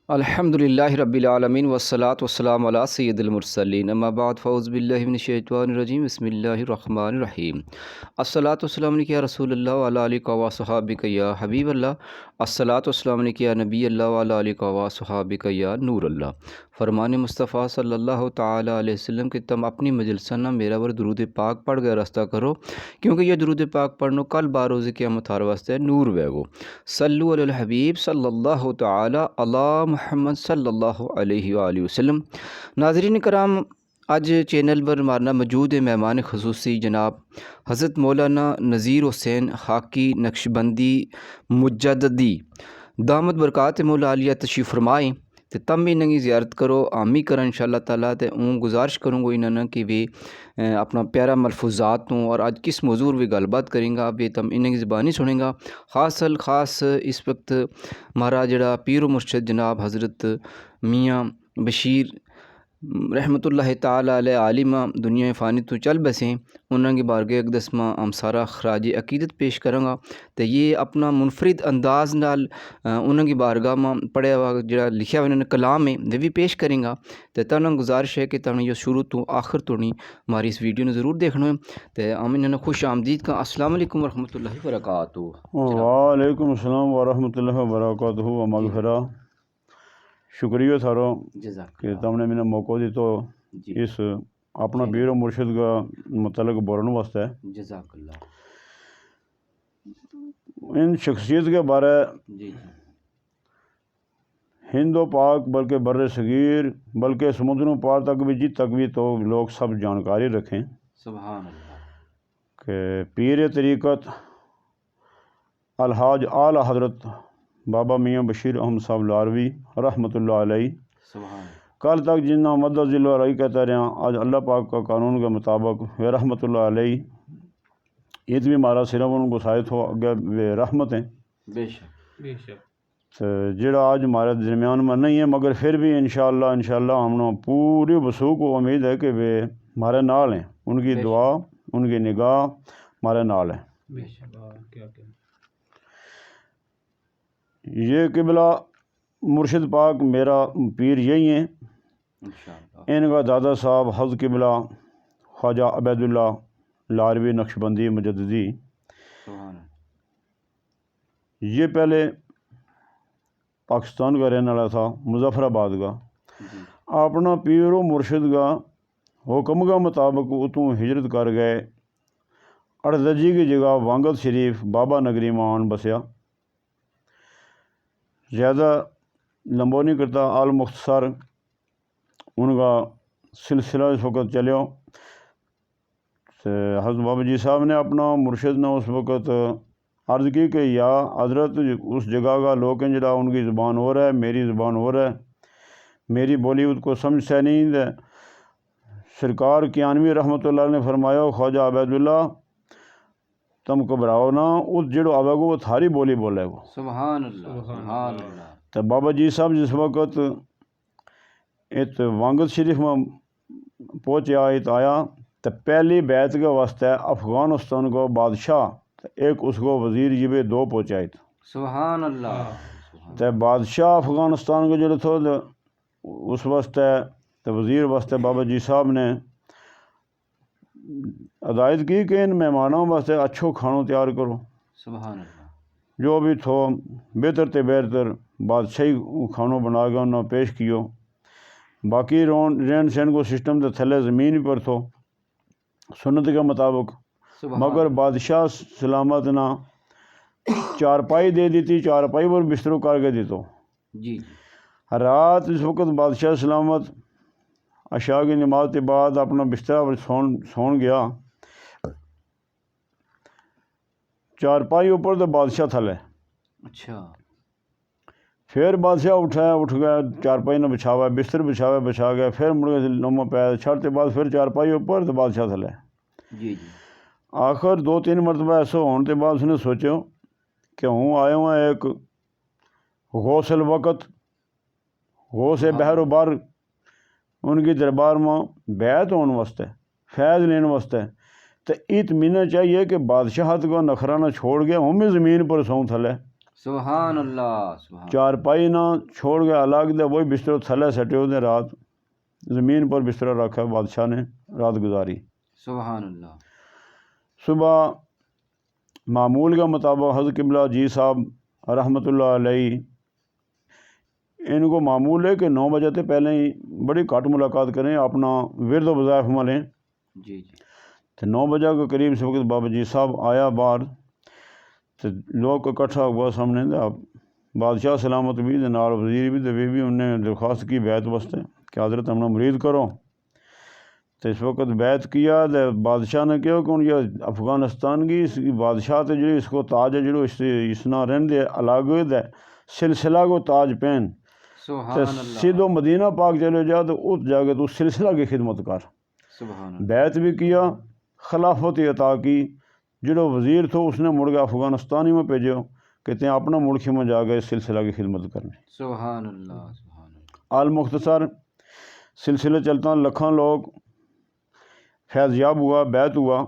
الحمدللہ رب العالمین والصلاة والسلام علی سید المرسلین اما بعد فاعوذ باللہ من الشیطان الرجیم بسم اللہ الرحمن الرحیم الصلاۃ والسلام علیک یا رسول اللہ وعلی آلک و صحابک یا حبیب اللہ الصلاۃ والسلام علیک یا نبی اللہ وعلی آلک و صحابک یا نور اللہ۔ فرمان مصطفیٰ صلی اللہ تعالیٰ علیہ وسلم کہ تم اپنی مجلسنا میرا ور درود پاک پڑھ گئے رستہ کرو، کیونکہ یہ درود پاک پڑھنو کل باروز قیامت ہر واسطے نور ویگو۔ صلو علی الحبیب صلی اللہ تعالیٰ علی محمد صلی اللہ علیہ وآلہ وسلم۔ ناظرین کرام، آج چینل پر ہمارا موجود ہے مہمان خصوصی جناب حضرت مولانا نذیر حسین خاکی نقشبندی مجددی دامت برکات مولا عالیہ تشریف فرمائیں تے تم بھی انہیں زیارت کرو، آمی کرو انشاءاللہ تعالیٰ۔ تے اون گزارش کروں گا انہوں کہ بھی اپنا پیارا ملفوظات ہوں اور آج کس موضوع بھی گل بات کریں گا بھی تم انہیں زبانی سنیں گا۔ خاص اس وقت ہمارا جڑا پیر و مرشد جناب حضرت میاں بشیر رحمۃ اللہ تعالیٰ علیہ عالمہ دنیا فانی تو چل بسیں، انہوں کی بارگاہ اقدس میں ہم سارا خراج عقیدت پیش کروں گا۔ تو یہ اپنا منفرد انداز نال انہوں کی بارگاہ میں پڑھیا ہوا جڑا لکھیا ہوا انہوں نے کلام ہے وہ بھی پیش کریں گا۔ تو تنہوں گزارش ہے کہ تنہوں یہ شروع تو آخر تو نہیں ہماری اس ویڈیو نے ضرور دیکھنا ہے۔ تو ہم انہوں نے خوش آمدید کا السلام علیکم ورحمۃ اللہ وبرکاتہ۔ وعلیکم السلام ورحمۃ اللہ وبرکاتہ و مغفرہ۔ شکریہ سارو کہ تم نے میں نے موقع دی تو اس اپنا پیر و مرشد کا متعلق بولنے واسطے جزاک اللہ۔ ان شخصیت کے بارے ہند و پاک بلکہ بر صغیر بلکہ سمندروں پار تک بھی جت تک بھی تو لوگ سب جانکاری رکھیں سبحان اللہ کہ پیر طریقت الحاج اعلیٰ حضرت بابا میاں بشیر احمد صاحب لاروی رحمۃ اللہ علیہ سبحان کل تک جنہ مدد ذل و رئی کہتے رہے ہیں، آج اللہ پاک کا قانون کے مطابق وہ رحمۃ اللہ علیہ یہ بھی ہمارا صرف ان کو سائد ہو اگے وہ رحمت ہیں بے شک تو جڑا آج ہمارے درمیان میں نہیں ہے، مگر پھر بھی انشاءاللہ ہم نے پوری وسوخ کو امید ہے کہ وہ ہمارے نال ہیں، ان کی دعا ان کی نگاہ ہمارے نال ہے۔ یہ قبلہ مرشد پاک میرا پیر یہی ہیں، ان کا دادا صاحب حضرت قبلہ خواجہ عبید اللہ لاروی نقشبندی مجددی، یہ پہلے پاکستان کا رہنے والا تھا، مظفر آباد کا۔ اپنا پیر و مرشد کا حکم کا مطابق اتوں ہجرت کر گئے، اڑدجی کی جگہ وانگت شریف بابا نگری میں آن بسیا۔ زیادہ لمبو نہیں کرتا، آل مختصر ان کا سلسلہ اس وقت چلیو۔ حضرت بابا جی صاحب نے اپنا مرشد نے اس وقت عرض کی کہ یا حضرت اس جگہ کا لوگ ہیں جڑا ان کی زبان ہو رہا ہے، میری زبان ہو رہا ہے، میری بولی اس کو سمجھ سے نہیں ہے۔ سرکار کیانوی رحمۃ اللہ نے فرمایا خواجہ عبید اللہ تم گھبراؤ نہ، اس جڑو آوے گو وہ تھاری بولی بولے گو۔ سبحان اللہ سبحان اللہ۔ تو بابا جی صاحب جس وقت ایت وانگت شریف میں پہنچیا آیا تو پہلی بیعت کے واسطے افغانستان کو بادشاہ ایک اس کو وزیر یہ بھی دو پہنچائے تھے۔ سبحان اللہ۔ تو بادشاہ افغانستان کو جو تھو اس واسطے تو وزیر واسطے بابا جی صاحب نے ہدایت کی کہ ان مہمانوں واسطے اچھو کھانو تیار کرو، سبحان اللہ۔ جو بھی تھو بہتر تے بہتر بادشاہی کھانو بنا کے انہوں نے پیش کیو۔ باقی رہن سہن کو سسٹم تو تھلے زمین پر تھو سنت کے مطابق، مگر بادشاہ سلامت نہ چارپائی دے دیتی، چارپائی پر بستروں کر کے دیتو جی۔ رات اس وقت بادشاہ سلامت عشاء کی نماز کے بعد اپنا بستر پر سون گیا، چارپائی اوپر تو بادشاہ تھلے۔ اچھا۔ پھر بادشاہ اٹھ گیا، چارپائی نے بچھاوا، بستر بچھا گیا، پھر مڑ کے نومہ پیر چھڑتے بعد پھر چارپائی اوپر تو بادشاہ تھلے۔ جی۔ آخر 2-3 مرتبہ ایسا ہونے کے بعد اس نے سوچو کہ ہوں آیا ہوں ایک غوث الوقت غوث بحر و بر ان کی دربار میں بیعت ہونے واسطے فیض لینے واسطے، تو اطمینان چاہیے کہ بادشاہت کو نخرہ نہ چھوڑ گیا، ہم بھی زمین پر سوں تھلے سبحان اللہ سبحان چارپائی نہ چھوڑ کے الگ دے وہی بستر تھلے سٹے ہوتے رات زمین پر بستر رکھا بادشاہ نے رات گزاری. سبحان اللہ. صبح معمول کے مطابق حضرت قبلہ جی صاحب رحمۃ اللہ علیہ ان کو معمول ہے کہ 9 بجے سے پہلے ہی بڑی گھٹ ملاقات کریں، اپنا ورد و وظائف ملیں. جی. تو 9 بجے کے قریب اس وقت بابا جی صاحب آیا باہر، تو لوگ اکٹھا ہوا سامنے. بادشاہ سلامت بھی نال وزیر بھی دبی بھی انہوں نے درخواست کی بیعت واسطے کہ حضرت ہم نے مرید کرو. تو اس وقت بیعت کیا تو بادشاہ نے کہا کہ یہ افغانستان کی اس بادشاہ تے جی اس کو تاج ہے جڑو اس نہ رہن دے الگ دے سلسلہ کو تاج پہن سبحان تو اللہ. سیدھو مدینہ پاک چلے جا تو اس جا کے تو سلسلہ کی خدمت کر. سبحان اللہ. بیعت بھی کیا، خلافت عطا کی. جڑو وزیر تھو اس نے مڑ کے افغانستان ہی میں بھیجو کہ تیں اپنا ملک میں جا کے اس سلسلہ کی خدمت کرنے. سبحان اللہ سبحان اللہ. آل مختصر سلسلے چلتا لکھاں لوگ فیض یاب ہوا، بیعت ہوا.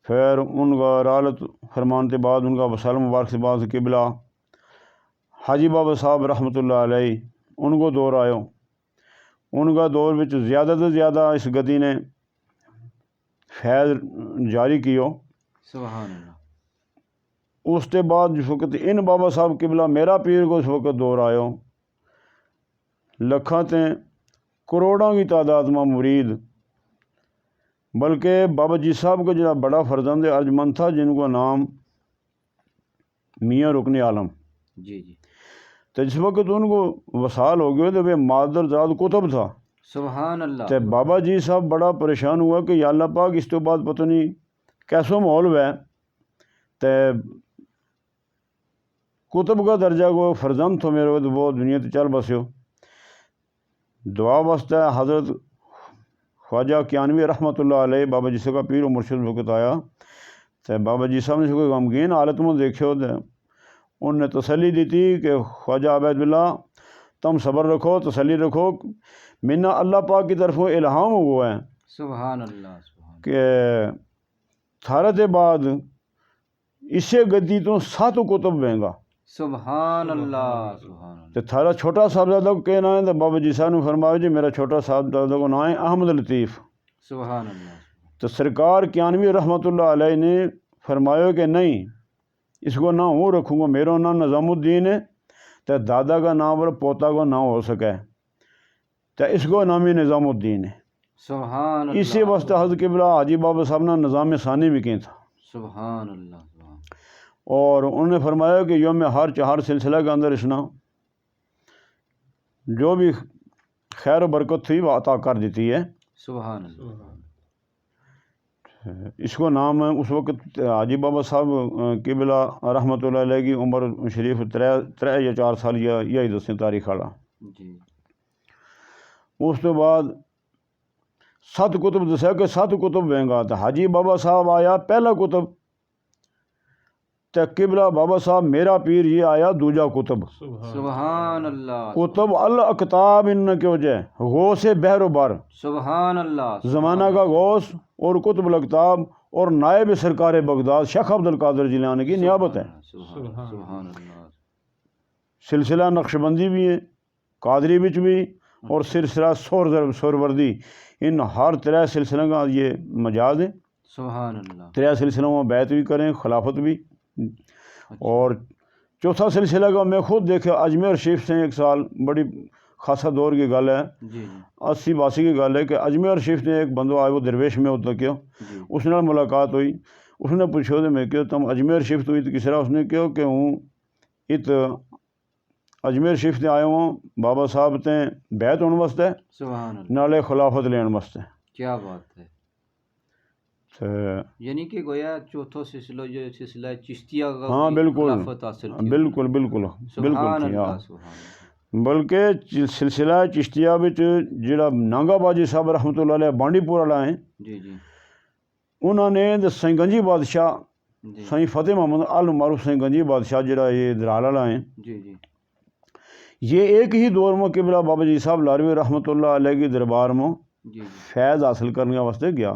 پھر ان کا رالت فرمان کے بعد ان کا وصال مبارک سے بعد قبلہ حاجی بابا صاحب رحمۃ اللہ علیہ ان کو دور آئے. ان کا دور وچ زیادہ سے زیادہ اس گدی نے فیض جاری کیو. سبحان اللہ. اس کے بعد جس وقت ان بابا صاحب قبلہ میرا پیر کو اس وقت دور آئے، لکھاں تے کروڑوں کی تعداد میں مرید. بلکہ بابا جی صاحب کا جڑا بڑا فرزند ارجمند تھا جن کو نام میاں رکن عالم. جی جی. تو جس وقت ان کو وصال ہو گئے تو وہ مادر زاد کتب تھا. سبحان اللہ. تو بابا جی صاحب بڑا پریشان ہوا کہ یا اللہ پاک اس تو بعد پتہ نہیں کیسا ماحول ہوا ہے. تو کتب کا درجہ کو فرزند تھو میرے تو وہ دنیا تے چل بسیو. دعا واسطہ حضرت خواجہ کیانوی رحمۃ اللہ علیہ بابا جی صاحب کا پیر و مرشد وقت آیا. تو بابا جی صاحب نے کوئی غمگین حالت میں دیکھو تو ان نے تسلی دی تھی کہ خواجہ عبید باللہ تم صبر رکھو، تسلی رکھو، منا اللہ پاک کی طرف الہام ہوا ہے سبحان اللہ سبحان. کہ تھارے دے بعد اسے گدی تو 7 کتب بہیں گا. سبحان اللہ سبحان اللہ. تو تھارا چھوٹا صاحبزادہ کو کہنا ہے تو بابا جی صاحب نے فرمایا جی میرا چھوٹا صاحبزادہ کو نام ہے احمد لطیف. سبحان اللہ. تو سرکار کیانوی رحمۃ اللہ علیہ نے فرمایا کہ نہیں، اس کو نہ ہوں رکھوں گا، میرا نام نظام الدین ہے تو دادا کا نام اور پوتا کا نام ہو سکے تو اس کو نام ہی نظام الدین ہے. سبحان اللہ. اسی واسطے حضرت قبلہ حاجی بابا صاحب نے نظام ثانی بھی کیا تھا. سبحان اللہ سبحان. اور انہوں نے فرمایا کہ یوم ہر سلسلہ کے اندر اس نے جو بھی خیر و برکت تھی وہ عطا کر دیتی ہے. سبحان اللہ. اس کو نام ہے اس وقت حاجی بابا صاحب قبلہ رحمۃ اللہ علیہ کی عمر شریف 3 یا 4 سال یہی دسیں تاریخ والا. جی. اس تو بعد 7 کتب دسیا کہ 7 کتب بہیں گا. تو حاجی بابا صاحب آیا پہلا کتب، تو قبلہ بابا صاحب میرا پیر یہ آیا دوجا کتب. سبحان اللہ. کتب الاقتاب ان کے وجہ غوث بحر و بر، سبحان اللہ. زمانہ کا غوث اور قطب الاقتاب اور نائب سرکار بغداد شیخ عبد القادر جیلانی کی نیابت ہے. سبحان اللہ. سلسلہ نقشبندی بھی ہے، قادری بچ بھی، اور سلسلہ سوروردی، ان ہر 3 سلسلوں کا یہ مجاز ہے. سبحان اللہ. 3 سلسلوں میں بیعت بھی کریں، خلافت بھی. اور چوتھا سلسلہ کا میں خود دیکھا اجمیر شریف سے 1 سال بڑی خاصا دور کی گل ہے، جی 80-82 کی گل ہے کہ اجمیر شریف نے ایک بندہ آئے وہ درویش میں ہوتا کیا جی. اس نے ملاقات ہوئی. اس نے پوچھو تو میں کہ تم اجمیر شریف تو کس طرح؟ اس نے کہا کہ ہوں ات اجمیر شریف سے آئے ہوں بابا صاحب تے بیعت ہونے واسطے سبحان اللہ. نالے خلافت لین واسطے. کیا بات ہے. یعنی کہ گویا چوتھا سلسلہ جو سلسلہ چشتیہ کا ہاں بالکل خلافت حاصل کی. بالکل بالکل سبحان بالکل. اللہ سبحان اللہ. بلکہ سلسلہ چشتیہ بچ جڑا نانگا باجی صاحب رحمۃ اللہ علیہ بانڈی پور والا ہیں، جی جی انہوں نے سائیں گنجی بادشاہ جی سائیں فتح محمد المعروف سائیں گنجی بادشاہ جڑا یہ درال والا ہیں، جی جی. یہ ایک ہی دور میں قبلہ بابا جی صاحب لاروی رحمۃ اللہ علیہ کی دربار میں جی جی. فیض حاصل کرنے واسطے گیا.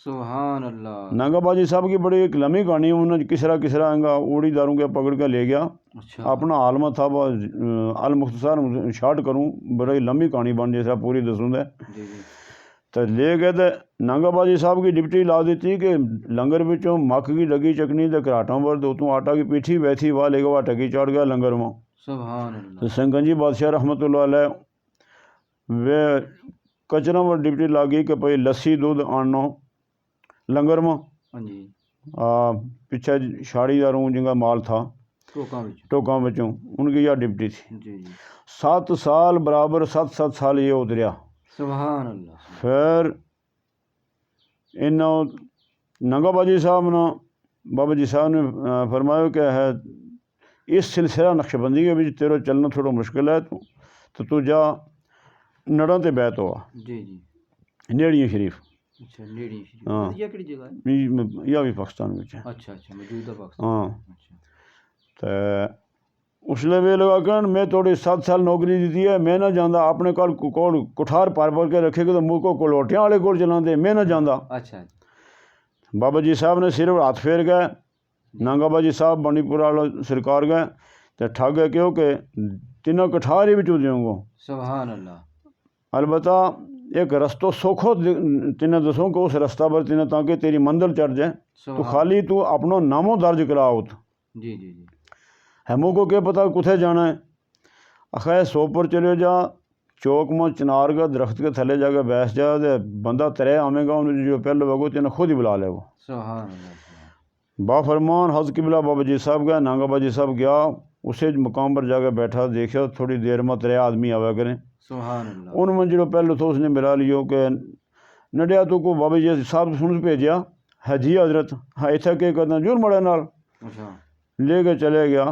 سبحان اللہ. نانگا باجی صاحب کی بڑی ایک لمبی کہانی ہے. انہوں نے کسرا آئیں گا اوڑی داروں کے پکڑ کے لے گیا. اچھا. اپنا عالمہ تھا وہ المختصر شارٹ کروں بڑی لمبی کہانی بن جیسا پوری دسوں دے. جی جی. تو لے گئے تو نانگا باجی صاحب کی ڈپٹی لا دیتی کہ لنگر بچوں مک کی لگی چکنی تو کراٹوں پر تو آٹا کی پیٹھی بیٹھی واہ لے کے وہ ٹکی چڑھ گیا لنگر میں. سبحان اللہ. تو سنگنجی بادشاہ رحمۃ اللہ علیہ وہ کچروں پر ڈپٹی لا گئی کہ بھائی لسی دودھ آنو لنگر میں. ہاں جی. پیچھے شاڑی داروں جن کا مال تھا ٹوکاں بچوں ان کی یہ ڈپٹی تھی. جی جی. 7 سال برابر 7 سال یہ اتریا. سبحان اللہ. پھر انہوں نانگا باجی صاحب نے بابا جی صاحب نے فرمایا کہ ہے اس سلسلہ نقش بندی کے بھی تیرا چلنا تھوڑا مشکل ہے تو جا نڑاں تے بیت ہوا. جی جی. نیڑیاں شریف. اچھا نیڑی شریف. ہاں. یہ کہڑی جگہ ہے؟ یہ بھی پاکستان میں ہے. اچھا اچھا موجودہ پاکستان. ہاں. اچھا. تو اس لیے وہ لگا کہ میں تھوڑی 7 سال نوکری دیتی ہے میں نہ جانا اپنے کول کٹھار پر کے رکھے گا تو منہ کو کلوٹیاں والے کول چلا دے میں نہ جانا. اچھا. بابا جی صاحب نے صرف ہاتھ پھیر گئے. نانگا باجی صاحب بنی پور والے سرکار گئے تو ٹھگ گئے کیوں کہ تینوں کٹھار ہی بھی چو دیوں گو. سبحان اللہ. البتہ ایک رستہ سوکھو تینیں دسوں کہ اس رستہ پر تینیں تاکہ تیری منزل چڑھ جائے تو خالی تو اپنا نامو درج کرا ہوت. جی جی جی. ہموں کو کیا پتہ کتھے جانا ہے. اخیر 100 پر چلے جا چوک میں چنار کا درخت کے تھلے جا کے بیٹھ جا دے بندہ ترے آمے گا انہیں جو پہلے وگو تینیں خود ہی بلا لے وہ. سبحان اللہ. با فرمان حضرت قبلہ بابا جی صاحب گئے. نانگا باجی صاحب گیا اسے مقام پر جا کے بیٹھا دیکھا تھوڑی دیر میں 3 آدمی آیا کریں. سبحان اللہ. ان میں جو پہلے تو اس نے ملا لیو کہ نڈیا تو کو بابا جی صاحب سن بھیجیا ہے جی حضرت ہاں اتنا کہ کرنا جور مڑے نال. اچھا. لے کے چلے گیا.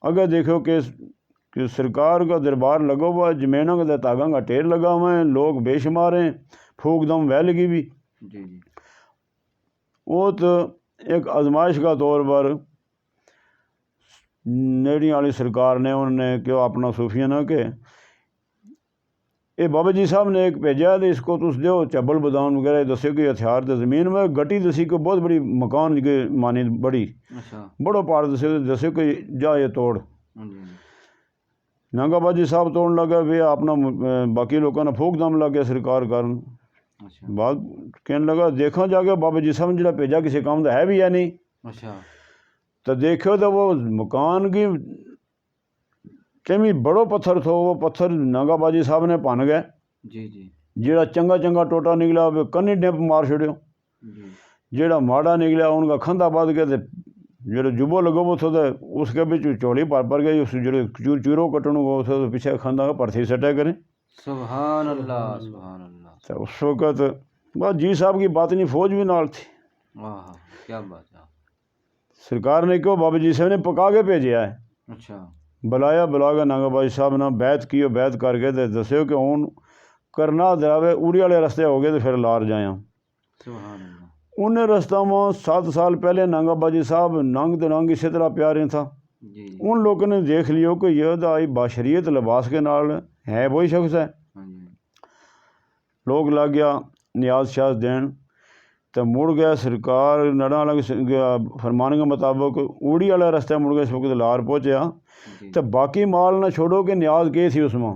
اگر دیکھو کہ سرکار کا دربار لگا ہوا ہے زمینوں کے تاگاں کا ٹیر لگا ہوا ہے لوگ بے شمار ہیں پھوک دم وہ لگی بھی. جی جی. وہ تو ایک آزمائش کا طور پر نیڑی والی سرکار نے انہوں نے کہ اپنا صوفیہ نہ کہ یہ بابا جی صاحب نے ایک بھیجا تو اس کو تس دیو چبل بدان وغیرہ دسے کہ ہتھیار تو زمین میں گٹی دسی کو بہت بڑی مکان کے مانی بڑی بڑا پہاڑ دسے کہ جا یہ توڑ. نانگا باجی صاحب توڑ لگا بھی اپنا باقی لوگوں نے پھوک دم لگ گیا سرکار کرن. بات کہنے لگا دیکھا جا کے بابا جی صاحب نے جڑا بھیجا کسی کام تو ہے بھی یا نہیں. تو دیکھو تو وہ مکان کی چمی بڑو پتھر تھو وہ پتھر نانگا باجی صاحب نے پن گئے. جی جی. جیڑا چنگا ٹوٹا نکلا وہ کنی ڈپ مار چھڑیو. جیڑا ماڑا نکلا ان کا کھندا بد گیا تو جڑا جبو لگو وہ تھو تو اس کے بچ چوڑی پر گئی اس جڑے چورو کٹنو وہ تھو تو پیچھے کھندا کا پرتھی سٹے کریں. سبحان اللہ. سبحان اللہ. تو اس وقت بس جی صاحب کی باطنی فوج بھی نال تھی. کیا بات ہے. سرکار نے کیوں بابا جی صاحب نے پکا کے بھیجیا ہے. اچھا. بلایا بلا کے نانگا باجی صاحب نے بیعت کی بیعت کر کے تو دسیو کہ ہوں کرنا دراوے اوڑی والے رستے ہو گئے تو پھر لار جایا. سبحان اللہ. انہیں رستہ میں 7 سال پہلے نانگا باجی صاحب ننگ تو ننگ اسی طرح پیارے تھا. ان لوگوں نے دیکھ لیو کہ یہ تو آئی باشریت لباس کے نال ہے وہی شخص ہے. لوگ لگ گیا نیاز شاز دین تو مڑ گیا سرکار نڑا لگ فرمان کے مطابق اوڑی والا رستہ مڑ گیا اس وقت لار پہنچیا. تو باقی مال نہ چھوڑو کہ نیاز کی تھی اس میں.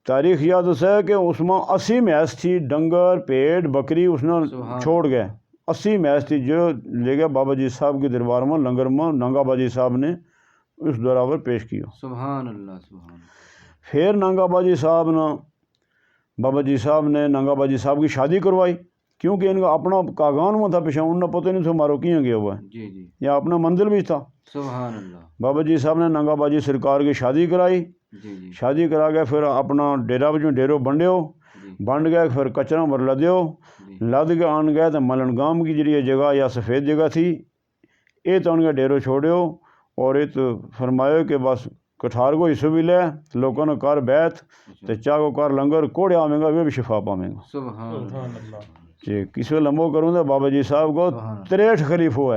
تاریخ یاد اس ہے کہ اس میں 80 میس تھی ڈنگر پیٹ بکری اس نے چھوڑ گئے. 80 میس تھی جو لے گیا بابا جی صاحب کے دربار میں لنگر میں نانگا باجی صاحب نے اس دورہ پر پیش کیا. سبحان اللہ. سبحان اللہ. پھر نانگا باجی صاحب نے بابا جی صاحب نے نانگا باجی صاحب کی شادی کروائی کیونکہ ان کا اپنا کاغان میں تھا پیچھے انہیں پتہ نہیں تھا مارو کیوں گیا ہوا ہے. جی جی. یا اپنا منزل بھی تھا. سبحان اللہ. بابا جی صاحب نے نانگا باجی سرکار کی شادی کرائی. جی جی. شادی کرا کے پھر اپنا ڈیرا بچوں ڈیرو بنڈیو بنڈ گئے پھر کچروں پر لدیو لد کے آن گئے تو ملن گام کی جڑی جگہ یا سفید جگہ تھی یہ تو ان کا ڈیرو چھوڑیو اور یہ تو فرمایا کہ بس کٹھار کو حصہ بھی لے لوگوں نے کر بیت تو چاہ کو کر لنگر کوڑے آمیں گا وہ بھی شفا پامیں گا. سبحان اللہ. جی کسی لمبو کروں تو بابا جی صاحب کو 63 خلیف ہوا ہے.